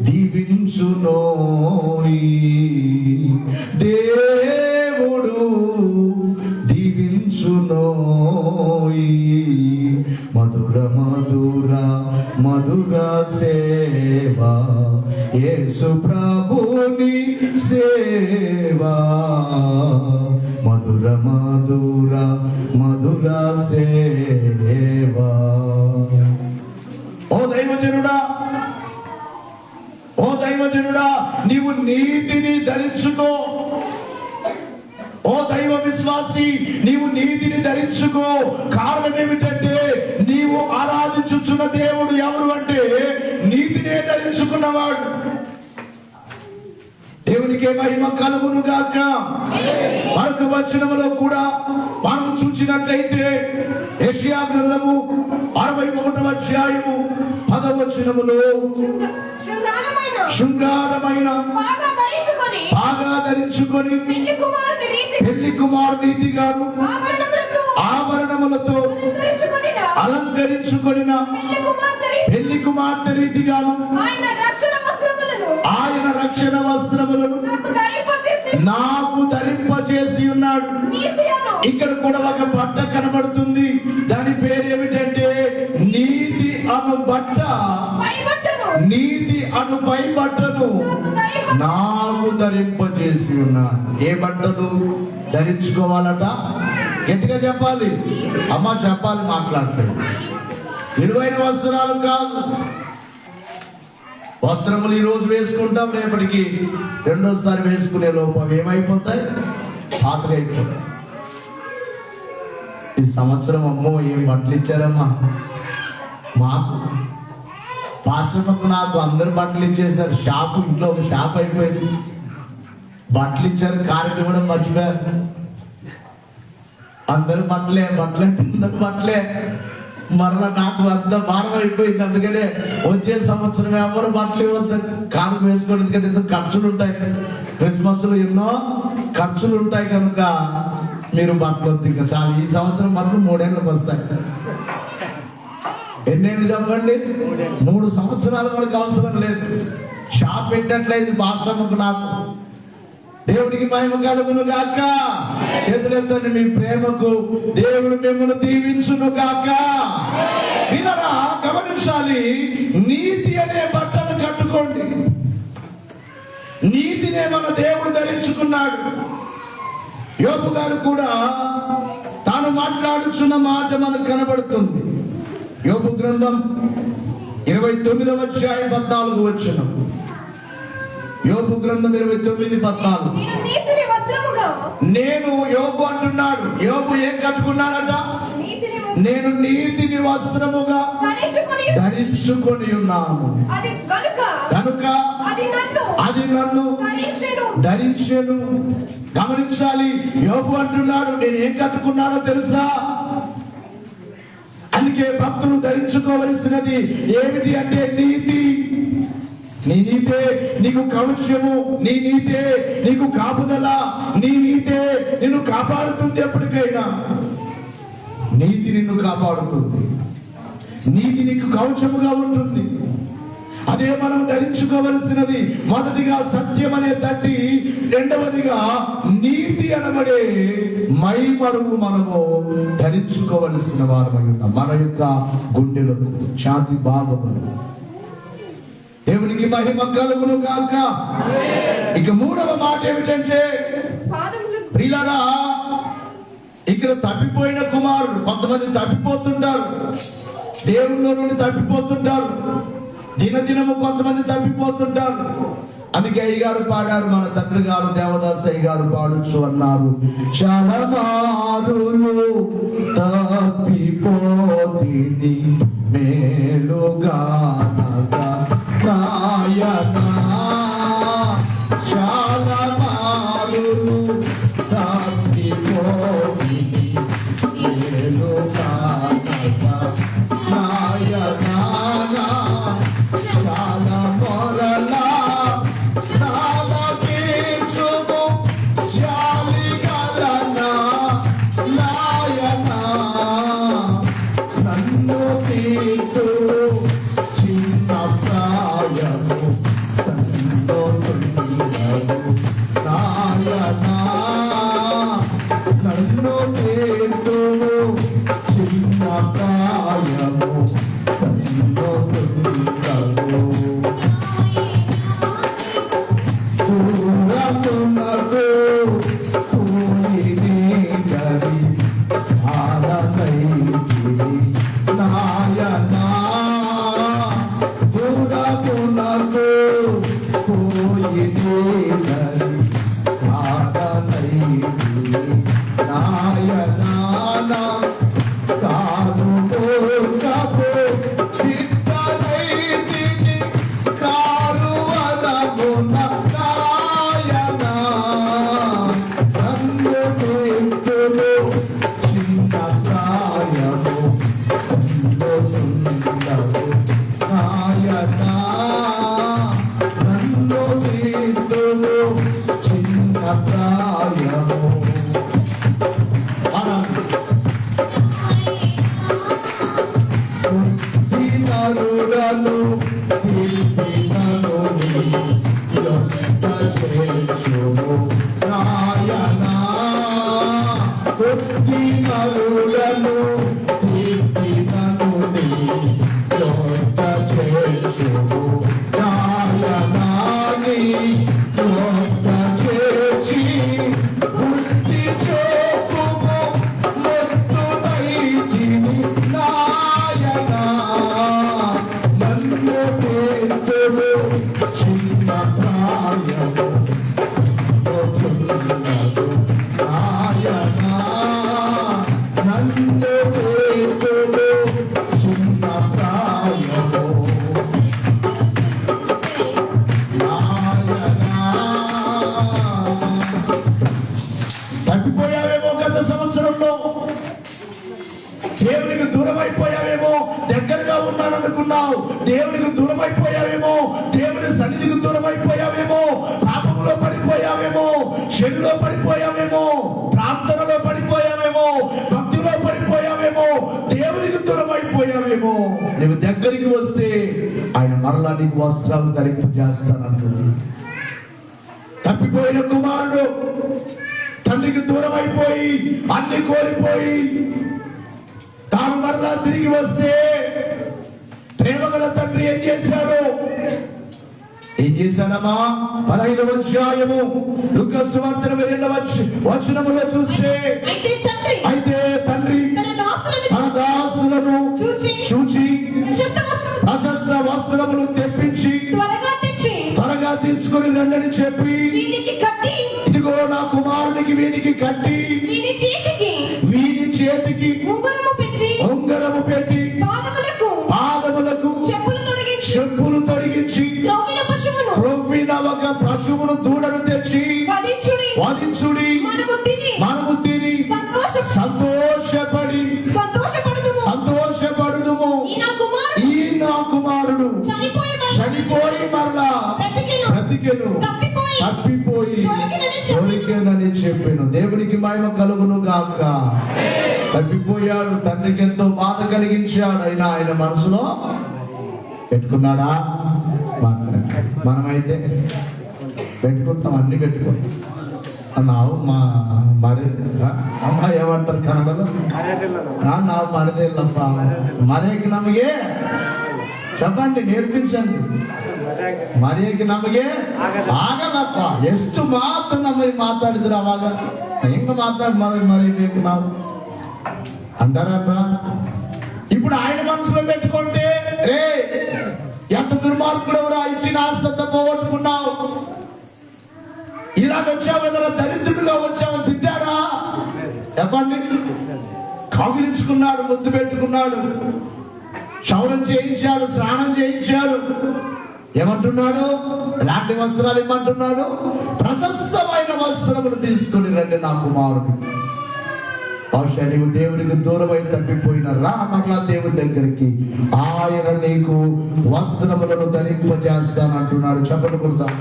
దీవించునోయి, దేవుడు దీవించునోయి. మధుర మధుర మధుర సేవా యేసు ప్రభుని సేవా, మధుర మధుర మధుర సేవా. ఓ దైవజనుడా, ఓ దైవజనుడా, నీవు నీతిని ధరించుకో. ఓ దైవ విశ్వాసి, నీవు నీతిని ధరించుకో. కారణం ఏమిటంటే నీవు ఆరాధించుచున్న దేవుడు ఎవరు అంటే నీతినే ధరించుకున్నవాడు. దేవునికే మహిమ కలుగును గాక. మరొక వచనములో కూడా మనం చూసినట్లయితే యెషయా గ్రంథము 61వ అధ్యాయము 10వ వచనములో శృంగారమైన బాగా ధరించుకొని పెళ్లి కుమారు నీతిగాను ఆభరణములతో అలంకరించుకొనిన పెళ్లి కుమార్తె రీతిగాను ఆయన రక్షణ వస్త్రములను నాకు ధరింపజేసి ఉన్నాడు. ఇక్కడ కూడా ఒక బట్ట కనబడుతుంది. దాని పేరు ఏమిటంటే నీతి అను బట్ట. నీతి అను పై బట్టను నాకు ధరింపజేసి ఉన్నాడు. ఏ బట్టను ధరించుకోవాలట? గట్టిగా చెప్పాలి అమ్మా, చెప్పాలి, మాట్లాడతాడు. విలువైన వస్త్రాలు కాదు. వస్త్రములు ఈ రోజు వేసుకుంటాం, రేపటికి రెండోసారి వేసుకునే లోపు అవి ఏమైపోతాయి? పాతగా అయిపోతాయి. ఈ సంవత్సరం అమ్మో ఏం బట్టలు ఇచ్చారమ్మా మాకు. పాశ్రమకు నాకు అందరు బట్టలు ఇచ్చేసారు. షాపు, ఇంట్లో ఒక షాప్ అయిపోయింది. బట్టలు ఇచ్చారు, కార్యక్రమం కూడా మర్చిపోయారు. అందరు బట్టలే, బట్టలే, అందరు బట్టలే. మరలా నాకు అంత భారం అయిపోయింది. అందుకనే వచ్చే సంవత్సరం ఎవరు బట్టలు ఇవ్వద్దు, కారు వేసుకోండి. ఎందుకంటే ఎంతో ఖర్చులు ఉంటాయి. క్రిస్మస్ లో ఎన్నో ఖర్చులు ఉంటాయి కనుక మీరు బట్టలు వద్దు. ఇంకా చాలు. ఈ సంవత్సరం మనకు 3 ఏళ్ళకి వస్తాయి. ఎన్నేళ్ళు చెప్పండి? 3 సంవత్సరాల వరకు అవసరం లేదు. షాప్ పెట్టట్లేదు బాత్రూముకు. నాకు దేవునికి మహిమ కలుగును గాక. చేతులెత్తండి. మీ ప్రేమకు దేవుడు మిమ్మల్ని దీవించును గాక. వినరా, గమనించాలి. నీతి అనే బట్టను కట్టుకోండి. నీతినే మన దేవుడు ధరించుకున్నాడు. యోబు గారు కూడా తాను మాట్లాడుచున్న మాట మనకు కనబడుతుంది. యోబు గ్రంథం 29వ అధ్యాయం 14వ వచనం. యోబు గ్రంథం 29:14. నేను నీతిని వస్త్రముగా నేను యోబు అంటున్నాడు. యోబు ఏం కట్టుకున్నాడట? నీతిని నేను నీతిని వస్త్రముగా ధరించుకొని ఉన్నాను. అది కనుక అది నన్ను ధరించెను. గమనించాలి, యోబు అంటున్నాడు నేను ఏం కట్టుకున్నానో తెలుసా? అందుకే భక్తులు ధరించుకోవలసినది ఏమిటి అంటే నీతి. నీ నీతే నీకు కవచము, నీ నీతే నీకు కాపుదల, నీ నీతే నిన్ను కాపాడుతుంది. ఎప్పటికైనా నీతి నిన్ను కాపాడుతుంది. నీతి నీకు కవచముగా ఉంటుంది. అదే మనం ధరించుకోవలసినది. మొదటిగా సత్యం అనే తట్టి, రెండవదిగా నీతి అనబడే మైమరువు మనము ధరించుకోవలసిన వారమై ఉన్నాం. మన యొక్క గుండెలకు, ఛాతి భాగములు. దేవునికి మహిమ కలుగును గాక. ఇక మూడవ మాట ఏమిటంటే, ప్రియులారా, ఇక్కడ తప్పిపోయిన కుమారుడు, కొంతమంది తప్పిపోతుంటారు, దేవుళ్ళలో నుండి తప్పిపోతుంటారు. దినదినము కొంతమంది తప్పిపోతుంటారు. అందుకే అయ్యగారు పాడారు, మన తండ్రి గారు దేవదాస్ అయ్యగారు పాడుచు అన్నారు, చలమారులు తప్పిపోతిని మేలుగా నాయనా, చలమారులు తప్పిపోతిని మేలుగా నాయనా, చాలా మొరలా నామకీర్చుము జాలిగలనా నాయనా, నన్ను తీర్చు చిన్న ప్రాయము సంతోషించు నాయనా, నన్ను తీర్చు చిన్న ప్రాయము సంతోషించు. పూరమునకు పూయిని గరి ఆలనైతిని నాయనా, పూరమునకు పూయిని గరి ఆలనైతిని నాయనా, కాను మూర్ఖపు చిత్తనైతిని కారువనమున నాయనా, నన్ను తీర్చుము చిన్న ప్రాయము సంతోషుండవు నాయనా, నన్ను తీర్చుము చిన్న ప్రాయము. దీనరులను దీనను యొద్ద చేర్చుము నాయనా, దీనరులను దీనను యొద్ద చేర్చుము నాయనా, యొద్ద చేర్చి బుద్ధి చూపుము మొత్తునైతిని నాయనా, నన్ను తీర్చుము చిన్న ప్రాయము సంతోషుండవు నాయనా, నన్ను తీర్చుము చిన్న ప్రాయము నాయనా. తప్పిపోయావేమో గత సంవత్సరంలో, దేవునికి దూరం అయిపోయావేమో, దగ్గరగా ఉన్నాననుకున్నావు, దేవునికి దూరం అయిపోయావేమో, దేవుని సన్నిధికి దూరం అయిపోయావేమో, పాపములో పడిపోయావేమో, చెడులో పడిపోయావేమో, ప్రార్థనలో పడిపోయావేమో, భక్తిలో పడిపోయావేమో, దేవునికి దూరం అయిపోయావేమో. నువ్వు దగ్గరికి వస్తే ఆయన మరలా నీకు వస్త్రాలు ధరింపజేస్తానంటుంది. తప్పిపోయిన కుమారుడు తండ్రికి దూరం అయిపోయి అన్ని కోల్పోయి తాను మరలా తిరిగి వస్తే ప్రేమగల తండ్రి ఏం చేశాడు? ఏం చేశాడమ్మా? 15వ అధ్యాయము లూకా సువార్త 22వ వచనములో చూస్తే, అయితే తండ్రి తన దాసులను చూచి ప్రశస్త వస్త్రములు తెప్పించి త్వరగా తీసుకుని రండని చెప్పి, ఇదిగో నా కుమారునికి వీనికి కట్టి వీని చేతికి ఉంగరము పెట్టి పాదములకు చెప్పులు తొడిగించి క్రొవ్విన ఒక పశువును దూడను తెచ్చి వధించుడి, మనము తిని సంతోషపడుదుము. ఈ నా కుమారుడు చనిపోయి మరలా బ్రతికెను, తప్పిపోయి దొరికెనని చెప్పాను. దేవునికి మహిమ కలుగును గాక. తప్పిపోయాడు, తండ్రికి ఎంతో బాధ కలిగించాడు. అయినా ఆయన మనసులో పెట్టుకున్నాడా? మనమైతే పెట్టుకుంటాం, అన్ని పెట్టుకుంటాం. ನಾವು ಮರಿ ಅಮ್ಮ ಏమంటారు ಕನ್ನಡలో? ನಾವು ಮರೆದಿಲ್ಲಪ್ಪ. ಮರೆಯಕ್ಕೆ ನಮಗೆ చెప్పండి, నేర్పించండి. ಮರೆಯಕ್ಕೆ ನಮಗೆ ಆಗಲ್ಲಪ್ಪ. ಎಷ್ಟು ಮಾತು ನಮಗೆ ಮಾತಾಡಿದ್ರು ಅವಾಗ, ಹೆಂಗ ಮರಿಬೇಕು ನಾವು అంటారా? ఇప్పుడు ఆయన మనసులో పెట్టుకుంటే, రే ఎంత దుర్మార్గుడు ఎవరా, ఇచ్చిన ఆస్తంతా పోగొట్టుకున్నావు, ఇలాగ వచ్చావు కదా, దరిద్రుడుగా వచ్చావు, తిట్టాడా? చెప్పండి. కౌగిలించుకున్నాడు, ముద్దు పెట్టుకున్నాడు, క్షౌరం చేయించాడు, స్నానం చేయించాడు. ఏమంటున్నాడు? ఎలాంటి వస్త్రాలు ఇమ్మంటున్నాడు? ప్రశస్తమైన వస్త్రములు తీసుకుని రండి నా కుమారుడు. బహుశా నీవు దేవునికి దూరమై తప్పిపోయిన రా మరలా దేవుని దగ్గరికి, ఆయన నీకు వస్త్రములను ధరింపజేస్తానంటున్నాడు. చెప్పలు కొడతాం.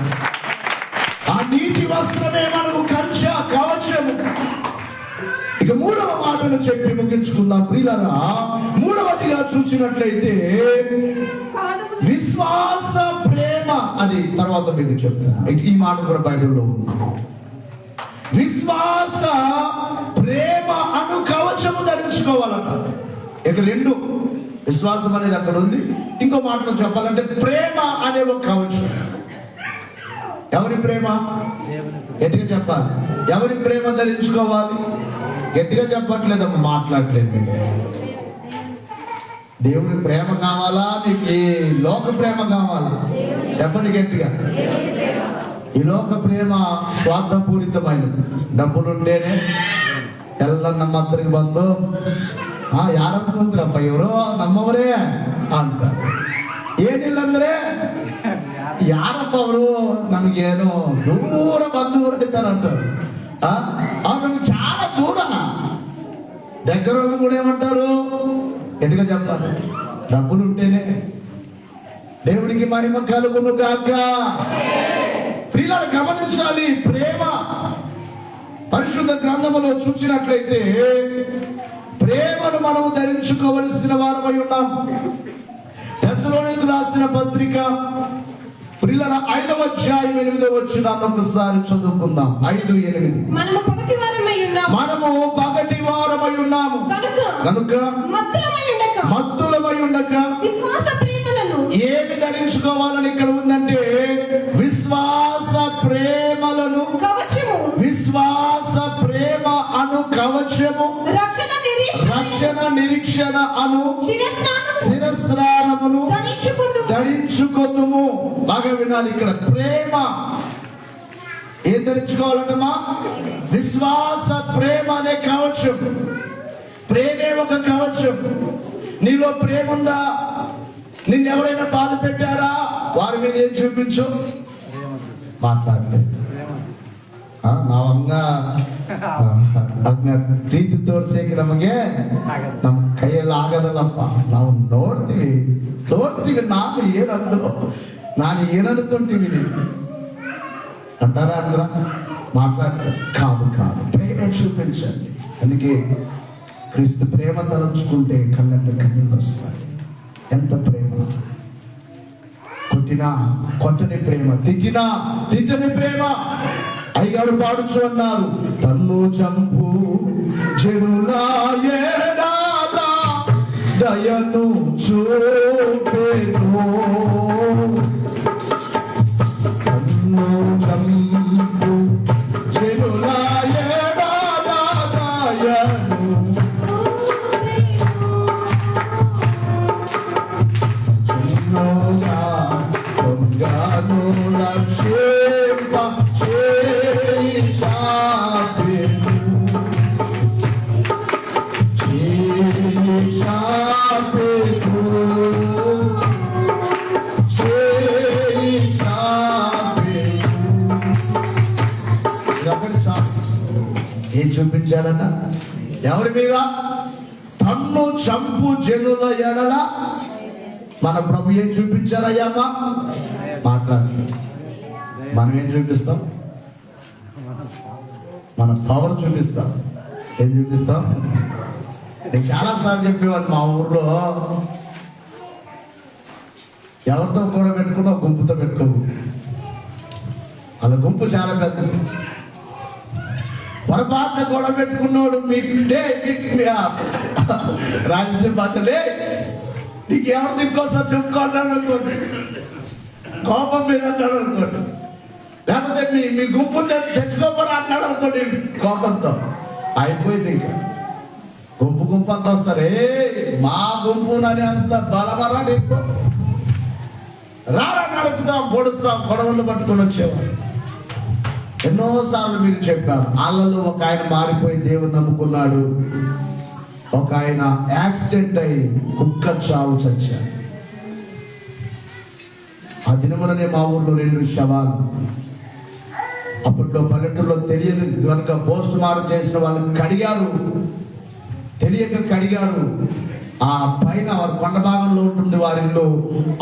ఆ నీతి వస్త్రమే మనకు కంచె కవచము. ఇక మూడవ మాటను చెప్పి ముగించుకుందాం ప్రియులారా. మూడవదిగా చూసినట్లయితే విశ్వాస ప్రేమ, అది తర్వాత మీకు చెప్తాను. ఈ మాట కూడా బైబిల్లో ఉంది. విశ్వాస ప్రేమ అను కవచము ధరించుకోవాలట. ఇక రెండు, విశ్వాసం అనేది అక్కడ ఉంది. ఇంకో మాటలో చెప్పాలంటే ప్రేమ అనే ఒక కవచం. ఎవరి ప్రేమ? గట్టిగా చెప్పాలి. ఎవరి ప్రేమ ధరించుకోవాలి? గట్టిగా చెప్పట్లేదమ్మా, మాట్లాడలేదు. దేవుని ప్రేమ కావాలా? నీకు ఈ లోక ప్రేమ కావాలా? చెప్పండి గట్టిగా. ఈ లోక ప్రేమ స్వార్థపూరితమైనది. డబ్బులుంటేనే ಎಲ್ಲ ನಮ್ಮ ಹತ್ರಕ್ಕೆ ಬಂದು ಯಾರಪ್ಪ ಬಂದ್ರಪ್ಪ ಇವರು ನಮ್ಮವರೇ ಅಂತಾರೆ. ಏನಿಲ್ಲ ಅಂದ್ರೆ ಯಾರಪ್ಪ ಅವರು, ನಮಗೇನು ದೂರ ಬಂಧುವರು ಇದ್ದಾರಂటారు. ಅವ್ರು చాలా దూరం. దగ్గర వాళ్ళు కూడా ఏమంటారు? గట్టిగా చెప్పాలి. డబ్బులు ఉంటేనే. దేవునికి మహిమ కలుగును గాక. పిల్లలు గమనించాలి. ప్రేమ పరిశుద్ధ గ్రంథములో చూసినట్లయితే ప్రేమను మనము ధరించుకోవలసిన వారమై ఉన్నాం. తెస్సలోనికీయులకు రాసిన పత్రిక ప్రియులారా 5వ అధ్యాయం 8వ వచనాన్ని ఒకసారి చదువుకుందాం. 5:8. మనము పగటి వారమై ఉన్నాము కనుక మత్తులమై ఉండక ఏమి ధరించుకోవాలని ఇక్కడ ఉందంటే విశ్వాస ప్రేమలను, విశ్వాస ప్రేమ అను కవచము, రక్షణ నిరీక్షణ అను శిరస్నానమును ధరించుకొదుము. బాగా వినాలి. ఇక్కడ ప్రేమ ఏం ధరించుకోవాలంటమా? విశ్వాస ప్రేమ అనే కవచం. ప్రేమే ఒక కవచం. నీలో ప్రేమ ఉందా? నిన్నెవరైనా బాధ పెట్టారా? వారి మీద ఏం చూపించు? ಮಾತಾಡ್ತೇವೆ. ನಾವಂಗ ಪ್ರೀತಿ ತೋರ್ಸಕ್ಕೆ ನಮಗೆ ನಮ್ಮ ಕೈಯಲ್ಲಿ ಆಗದಲ್ಲಪ್ಪ. ನಾವು ನೋಡ್ತೀವಿ, ತೋರ್ಸ್ತೀವಿ. ನಾನು ಏನಂದ್ರು, ನಾನು ಏನನ್ಕೊಂತೀವಿ అంటారా? అంటారా? మాట్లాడతారు. కాదు కాదు, ప్రేమ చూపించండి. అందుకే క్రీస్తు ప్రేమ తలంచుకుంటే కళ్ళంటే కన్నీళ్ళు వస్తాయి. ఎంత ప్రేమ! కొట్టినా కొట్టని ప్రేమ, తిట్టినా తిట్టని ప్రేమ. అయ్యగారు పాడుచు అన్నారు, తన్ను చంపు జనులా ఏడాల దయను చూపెను, తన్ను చంపు జనుల ఎడలాయను చిన్నగా దొంగను లక్షింప చేశాపెను ఏం చూపించారట? ఎవరి మీద? తన్ను చంపు జనుల ఎడల. మన ప్రభు ఏం చూపించారయ్యామా? మాట్లాడు. మనం ఏం చూపిస్తాం? మన పవర్ చూపిస్తాం. ఏం చూపిస్తాం? నేను చాలాసార్లు చెప్పేవాళ్ళు, మా ఊర్లో ఎవరితో కూడా పెట్టుకున్నా గుంపుతో పెట్టుకోము. వాళ్ళ గుంపు చాలా పెద్దది. పొరపాటున కూడా పెట్టుకున్నాడు మీకు రాజసీమ భాషలే నీకు ఎవరు ఇంకోసారి చెప్పుకుంటాడు అనుకోండి, కోపం మీద అన్నాడు అనుకోండి, లేకపోతే మీ గుంపు తెచ్చుకోమని అన్నాడు అనుకోండి కోపంతో, అయిపోయింది. ఇంకా గుంపు అంతా వస్తారు. మా గుంపునని అంత బలబలాడు ఎక్కువ రారా నడుపుతాం, పొడుస్తాం, గొడవలు పట్టుకొని వచ్చేవారు. ఎన్నోసార్లు మీరు చెప్పారు. వాళ్ళలో ఒక ఆయన మారిపోయి దేవుని నమ్ముకున్నాడు, ఒక ఆయన యాక్సిడెంట్ అయి కుక్క చావు చచ్చాడు. ఆ దినముననే మా ఊర్లో 2 శవాలు. అప్పట్లో పల్లెటూరులో తెలియదు కనుక పోస్ట్ మార్టం చేసిన వాళ్ళని కడిగారు, తెలియక కడిగారు. ఆ పైన వారి కొండ భాగంలో ఉంటుంది వారిలో,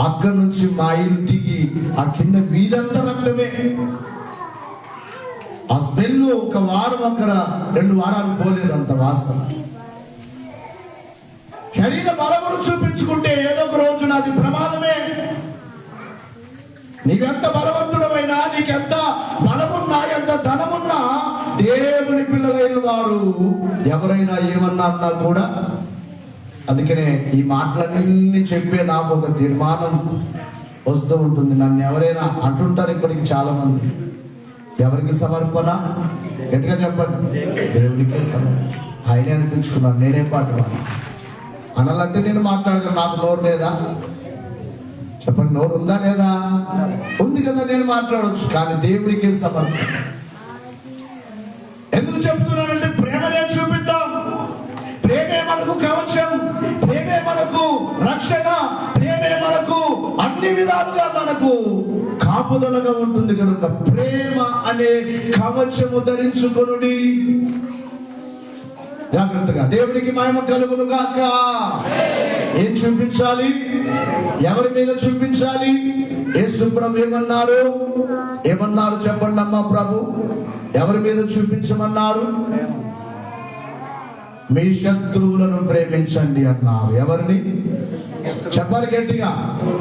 అక్కడి నుంచి మా ఇల్లు దిగి ఆ కింద వీధంతా రక్తమే. ఆ స్మెల్ ఒక వారం, అక్కడ 2 వారాలు పోలేదు, అంత వాసన. శరీర బలమును చూపించుకుంటే ఏదో ఒక రోజు నాది ప్రమాదమే. నీవెంత బలవంతుడమైనా, నీకెంత బలమున్నా, ఎంత ధనమున్నా, దేవుని పిల్లలైన వారు ఎవరైనా ఏమన్నా అన్నా కూడా, అందుకనే ఈ మాటలన్నీ చెప్పే నాకు ఒక తీర్మానం వస్తూ ఉంటుంది. నన్ను ఎవరైనా అంటుంటారు ఇప్పటికి చాలా మంది, ఎవరికి సమర్పణ? గట్టిగా చెప్పండి. దేవుడికే సమర్పణ. ఆయనే అనిపించుకున్నాను, నేనే పాట అనాలంటే నేను మాట్లాడగలను. నాకు నోరు లేదా? చెప్పండి, నోరు ఉందా లేదా? ఉంది కదా, నేను మాట్లాడవచ్చు. కానీ దేవుడికే సమర్పణ. ఎందుకు చెప్తున్నానంటే ప్రేమనే చూపిద్దాం. ప్రేమే మనకు కవచం, ప్రేమే మనకు రక్షణ, ప్రేమే మనకు అన్ని విధాలుగా మనకు కాపుదలగా ఉంటుంది. కనుక ప్రేమ అనే కవచము ధరించుకొనుడి. జాగ్రత్తగా. దేవునికి మహిమ కలుగును గాక. ఏం చూపించాలి? ఎవరి మీద చూపించాలి? యేసు ప్రభు ఏమన్నారు చెప్పండి అమ్మా. ప్రభు ఎవరి మీద చూపించమన్నారు? మీ శత్రువులను ప్రేమించండి అన్నారు. ఎవరిని? చెప్పాలి గట్టిగా.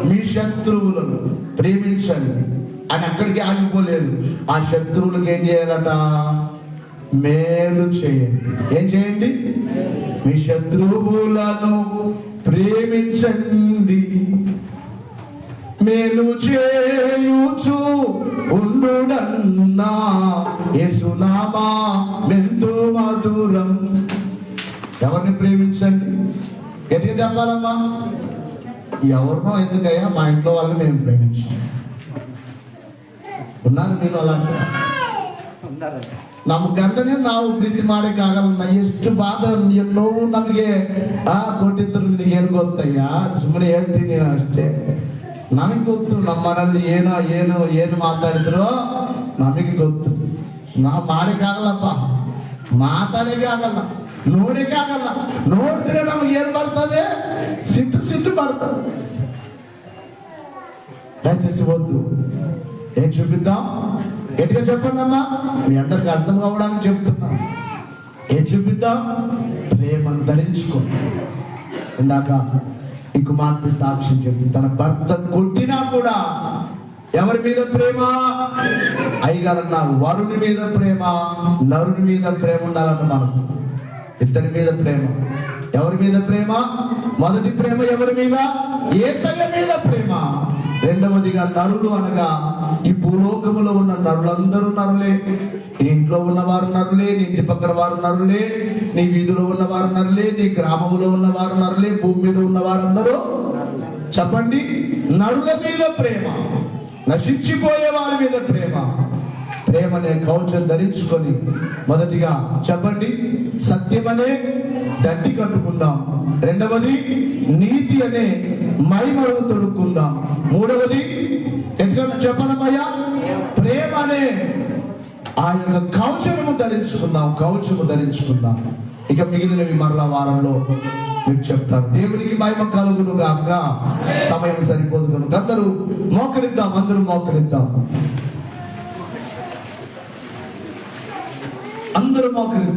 మీ శత్రువులను ప్రేమించండి అని అక్కడికి ఆగిపోలేదు. ఆ శత్రువులకు ఏం చేయాలట? మేలు చేయండి. ఏం చేయండి? మీ శత్రువులను ప్రేమించండి, మేలు చేయుచు ఉండుడన్నా యేసునామా ఎంతో మధురం. ఎవరిని ప్రేమించండి? గట్టిగా చెప్పాలమ్మా. ఎవరినో ఎందుకయ్యా? మా ఇంట్లో వాళ్ళని మేము ప్రేమించాం. ఉన్నారు మీరు అలాంటి? ನಮ್ಮ ಗಂಡನೇ ನಾವು ಪ್ರೀತಿ ಮಾಡಕ್ ಆಗಲ್ಲ. ಎಷ್ಟು ಬಾಧ ನೋವು ನಮಗೆ ಕೊಟ್ಟಿದ್ರು. ನಿನಗೇನು ಗೊತ್ತಯ್ಯ? ಸುಮ್ಮನೆ ಹೇಳ್ತೀನಿ ಅಷ್ಟೇ. ನನಗೆ ಗೊತ್ತು ನಮ್ಮ ಮನೇಲಿ ಏನು ಮಾತಾಡಿದ್ರು ನಮಗೆ ಗೊತ್ತು. ನಾವು ಮಾಡಕ್ ಆಗಲ್ಲಪ್ಪ, ಮಾತಾಡಕ್ಕೆ ಆಗಲ್ಲ, ನೋಡಕ್ಕೆ ಆಗಲ್ಲ. ನೋಡಿದ್ರೆ ನಮಗೆ ಏನ್ ಬರ್ತದೆ? ಸಿಟ್ಟು ಬರ್ತದೆ. దయచేసి వద్దు. ఏం చూపిద్దాం? గట్టిగా చెప్పండి అమ్మా, మీ అందరికి అర్థం కావడానికి చెప్తున్నా. ఏం చూపిద్దాం? ప్రేమను ధరించుకోండి. ఇందాక ఈ కుమార్తె సాక్ష్యం చెప్పి తన భర్త కొట్టినా కూడా ఎవరి మీద ప్రేమ? అయ్యగారు అన్నారు, వరుని మీద ప్రేమ, నరుని మీద ప్రేమ ఉండాలన్న. మనకు ఇద్దరి మీద ప్రేమ. ఎవరి మీద ప్రేమ? మొదటి ప్రేమ ఎవరి మీద? యేసయ్య మీద ప్రేమ. రెండవదిగా నరులు అనగా ఈ భూలోకములో ఉన్న నరులందరూ నరులే. నీ ఇంట్లో ఉన్నవారు నరులే, నీ ఇంటి పక్కన వారు నరులే, నీ వీధిలో ఉన్నవారు నరులే, నీ గ్రామంలో ఉన్నవారు నరులే, భూమి మీద ఉన్నవారందరూ చెప్పండి. నరుల మీద ప్రేమ, నశించిపోయే వారి మీద ప్రేమ. ప్రేమనే కవచం ధరించుకొని మొదటిగా చెప్పండి, సత్యమనే దట్టి కట్టుకుందాం. రెండవది నీతి అనే మైమరువు తొడుక్కుందాం. మూడవది ఎట్లా చెప్పనమయ్యా, ప్రేమ అనే ఆ యొక్క కవచము ధరించుకుందాం, కవచము ధరించుకుందాం. ఇక మిగిలినవి మరలా వారంలో మీకు చెప్తారు. దేవునికి మహిమ కలుగును గాక. సమయం సరిపోదు కనుక అందరూ మోకరిద్దాం, అందరూ మోకరిద్దాం, అందరూ మోకరిద్దాం.